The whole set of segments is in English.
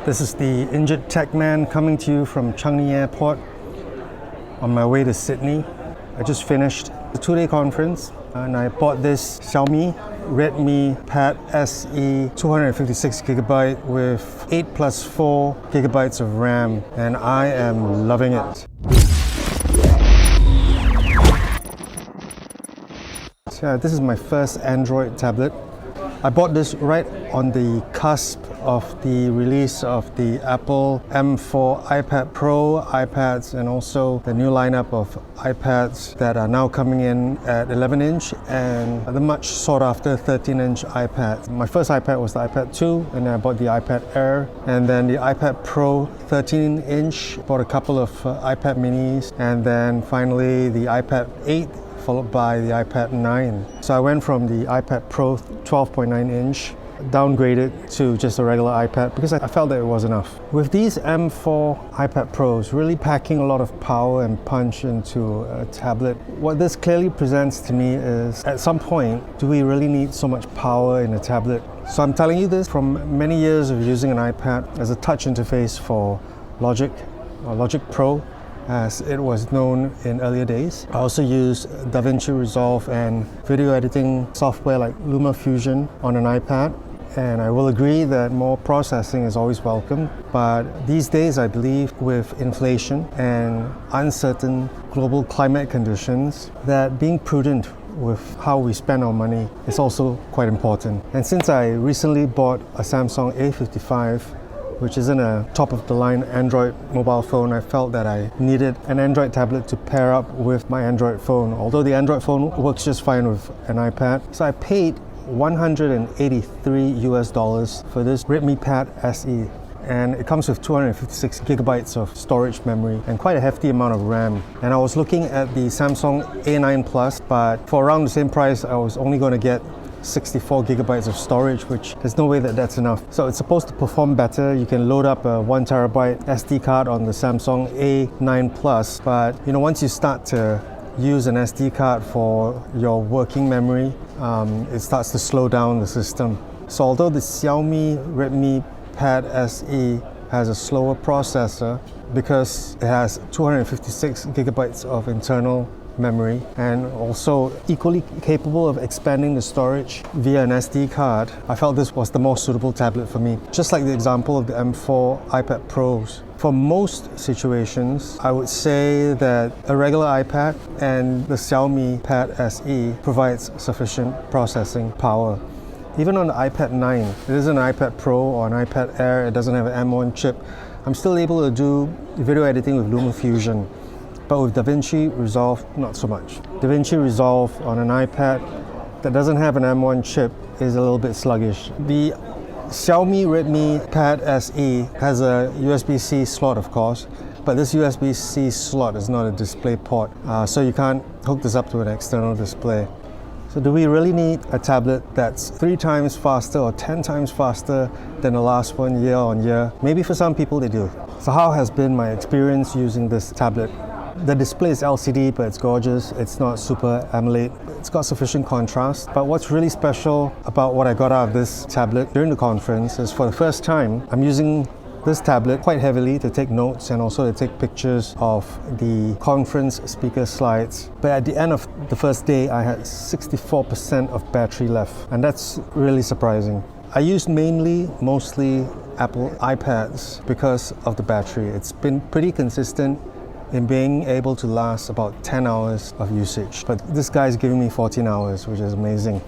This is the injured tech man coming to you from Changi Airport on my way to Sydney. I just finished the 2-day conference and I bought this Xiao Mi Redmi Pad SE 256GB with 8 plus 4 gigabytes of RAM, and I am loving it. So yeah, this is my first Android tablet. I bought this right on the cusp of the release of the Apple M4 iPad Pro iPads, and also the new lineup of iPads that are now coming in at 11-inch and the much sought after 13-inch iPad. My first iPad was the iPad 2, and then I bought the iPad Air, and then the iPad Pro 13-inch, bought a couple of iPad minis, and then finally the iPad 8, followed by the iPad 9. So I went from the iPad Pro 12.9-inch, downgraded to just a regular iPad because I felt that it was enough. With these M4 iPad Pros really packing a lot of power and punch into a tablet, what this clearly presents to me is, at some point, do we really need so much power in a tablet? So I'm telling you this from many years of using an iPad as a touch interface for Logic or Logic Pro, as it was known in earlier days. I also use DaVinci Resolve and video editing software like Lumafusion on an iPad, and I will agree that more processing is always welcome. But these days, I believe with inflation and uncertain global climate conditions, that being prudent with how we spend our money is also quite important. And since I recently bought a Samsung A55, which isn't a top-of-the-line Android mobile phone, I felt that I needed an Android tablet to pair up with my Android phone, although the Android phone works just fine with an iPad. So I paid $183 for this Redmi Pad SE, and it comes with 256 gigabytes of storage memory and quite a hefty amount of RAM. And I was looking at the Samsung A9 Plus, but for around the same price, I was only going to get 64 gigabytes of storage, which there's no way that that's enough. So it's supposed to perform better. You can load up a 1 terabyte SD card on the Samsung A9 Plus, but once you start to use an SD card for your working memory, it starts to slow down the system. So although the Xiaomi Redmi Pad SE has a slower processor because it has 256 gigabytes of internal memory and also equally capable of expanding the storage via an SD card, I felt this was the most suitable tablet for me. Just like the example of the M4 iPad Pros. For most situations, I would say that a regular iPad and the Xiaomi Pad SE provides sufficient processing power. Even on the iPad 9, it isn't an iPad Pro or an iPad Air, it doesn't have an M1 chip, I'm still able to do video editing with Lumafusion. But with DaVinci Resolve, not so much. DaVinci Resolve on an iPad that doesn't have an M1 chip is a little bit sluggish. The Xiaomi Redmi Pad SE has a USB-C slot, of course, but this USB-C slot is not a display port, so you can't hook this up to an external display. So do we really need a tablet that's 3 times faster or 10 times faster than the last one year on year? Maybe for some people they do. So how has been my experience using this tablet? The display is LCD, but it's gorgeous. It's not super AMOLED. It's got sufficient contrast. But what's really special about what I got out of this tablet during the conference is, for the first time, I'm using this tablet quite heavily to take notes and also to take pictures of the conference speaker slides. But at the end of the first day, I had 64% of battery left, and that's really surprising. I used mostly Apple iPads because of the battery. It's been pretty consistent in being able to last about 10 hours of usage. But this guy's giving me 14 hours, which is amazing.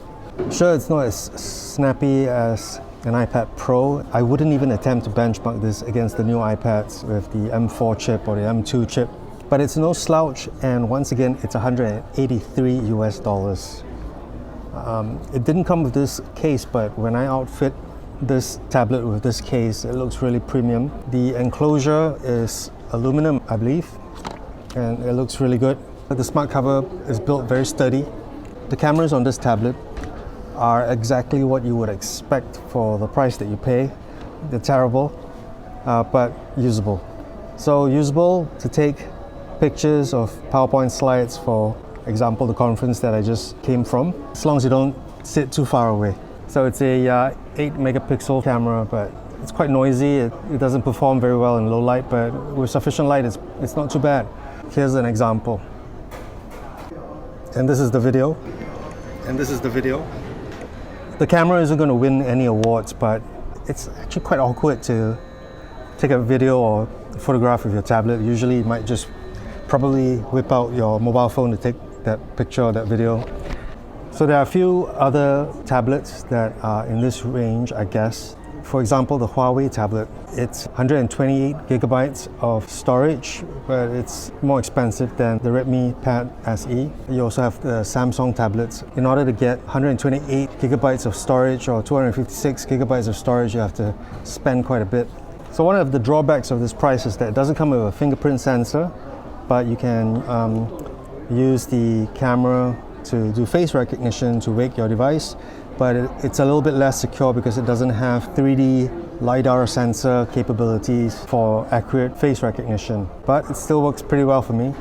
Sure, it's not as snappy as an iPad Pro. I wouldn't even attempt to benchmark this against the new iPads with the M4 chip or the M2 chip. But it's no slouch, and once again, it's $183. It didn't come with this case, but when I outfit this tablet with this case, it looks really premium. The enclosure is aluminum, I believe, and it looks really good. The smart cover is built very sturdy. The cameras on this tablet are exactly what you would expect for the price that you pay. They're terrible, but usable. So usable to take pictures of PowerPoint slides, for example, the conference that I just came from, as long as you don't sit too far away. So it's a 8 megapixel camera, but It's quite noisy. It doesn't perform very well in low light, but with sufficient light, it's not too bad. Here's an example. And this is the video. And this is the video. The camera isn't going to win any awards, but it's actually quite awkward to take a video or photograph with your tablet. Usually you might just probably whip out your mobile phone to take that picture or that video. So there are a few other tablets that are in this range, I guess. For example, the Huawei tablet. It's 128 gigabytes of storage, but it's more expensive than the Redmi Pad SE. You also have the Samsung tablets. In order to get 128 gigabytes of storage or 256 gigabytes of storage, you have to spend quite a bit. So one of the drawbacks of this price is that it doesn't come with a fingerprint sensor, but you can use the camera to do face recognition to wake your device, but it's a little bit less secure because it doesn't have 3D LiDAR sensor capabilities for accurate face recognition, but it still works pretty well for me.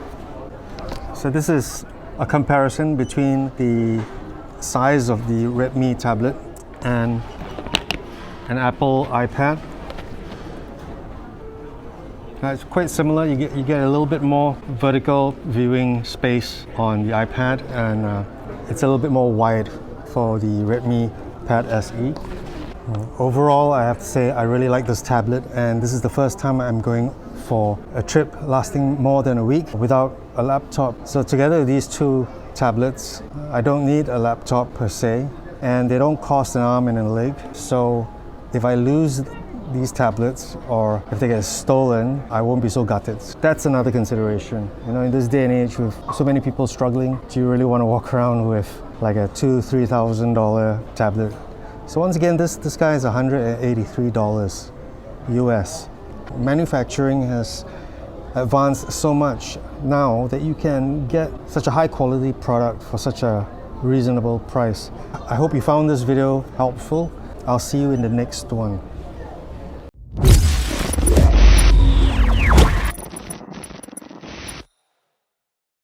So this is a comparison between the size of the Redmi tablet and an Apple iPad. It's quite similar. You get a little bit more vertical viewing space on the iPad, and it's a little bit more wide for the Redmi Pad SE. Overall, I have to say I really like this tablet, and this is the first time I'm going for a trip lasting more than a week without a laptop. So together with these two tablets, I don't need a laptop per se, and they don't cost an arm and a leg. So if I lose these tablets or if they get stolen, I won't be so gutted. That's another consideration. You know, in this day and age with so many people struggling, do you really want to walk around with like a $2,000-$3,000 tablet? So once again, this guy is $183 US. Manufacturing has advanced so much now that you can get such a high quality product for such a reasonable price. I hope you found this video helpful. I'll see you in the next one.